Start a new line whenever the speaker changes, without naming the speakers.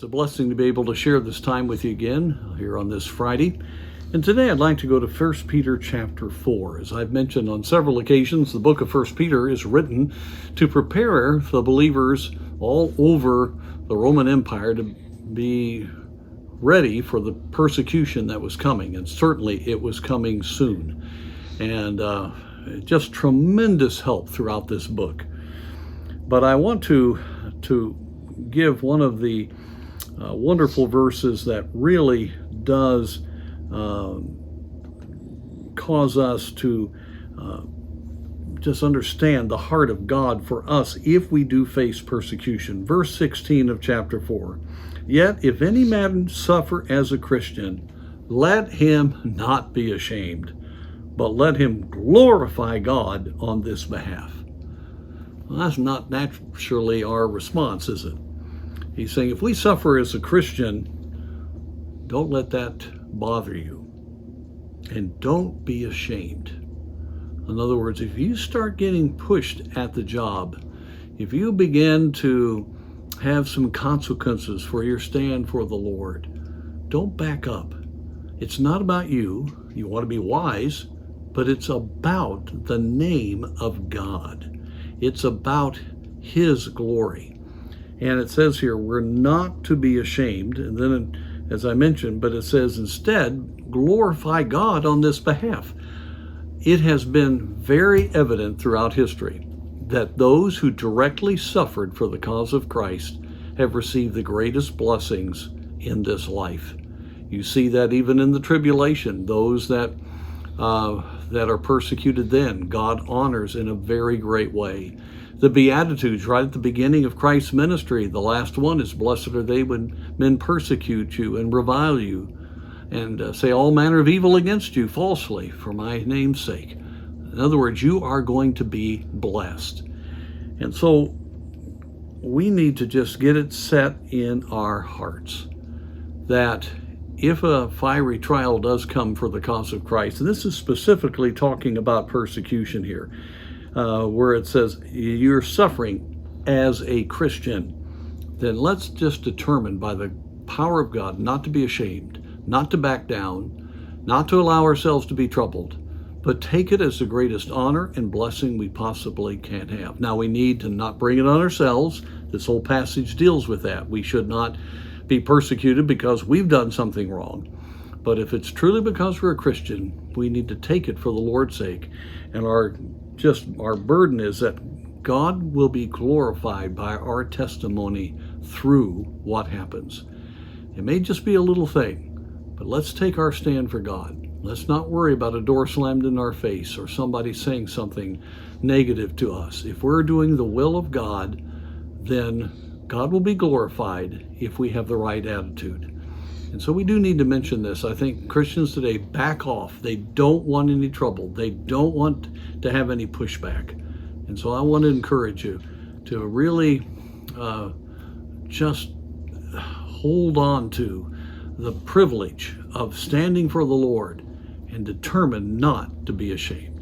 It's a blessing to be able to share this time with you again here on this Friday. And today I'd like to go to 1 Peter chapter 4. As I've mentioned on several occasions, the book of 1 Peter is written to prepare the believers all over the Roman Empire to be ready for the persecution that was coming. And certainly it was coming soon. And just tremendous help throughout this book. But I want to give one of the wonderful verses that really does cause us to just understand the heart of God for us if we do face persecution. Verse 16 of chapter 4. Yet if any man suffer as a Christian, let him not be ashamed, but let him glorify God on this behalf. Well, that's not naturally our response, is it? He's saying if we suffer as a Christian, don't let that bother you. And don't be ashamed. In other words, if you start getting pushed at the job, if you begin to have some consequences for your stand for the Lord, don't back up. It's not about you. You want to be wise, but it's about the name of God. It's about His glory. And it says here, we're not to be ashamed. And then, as I mentioned, but it says instead, glorify God on this behalf. It has been very evident throughout history that those who directly suffered for the cause of Christ have received the greatest blessings in this life. You see that even in the tribulation, those that are persecuted then, God honors in a very great way. The Beatitudes right at the beginning of Christ's ministry, the last one is, blessed are they when men persecute you and revile you and say all manner of evil against you falsely for my name's sake. In other words, you are going to be blessed. And so we need to just get it set in our hearts that if a fiery trial does come for the cause of Christ, and this is specifically talking about persecution here, where it says you're suffering as a Christian, then let's just determine by the power of God not to be ashamed, not to back down, not to allow ourselves to be troubled, but take it as the greatest honor and blessing we possibly can have. Now, we need to not bring it on ourselves. This whole passage deals with that. We should not be persecuted because we've done something wrong. But if it's truly because we're a Christian, we need to take it for the Lord's sake. And our burden is that God will be glorified by our testimony through what happens. It may just be a little thing, but let's take our stand for God. Let's not worry about a door slammed in our face or somebody saying something negative to us. If we're doing the will of God, then God will be glorified if we have the right attitude. And so we do need to mention this. I think Christians today back off. They don't want any trouble. They don't want to have any pushback. And so I want to encourage you to really just hold on to the privilege of standing for the Lord and determine not to be ashamed.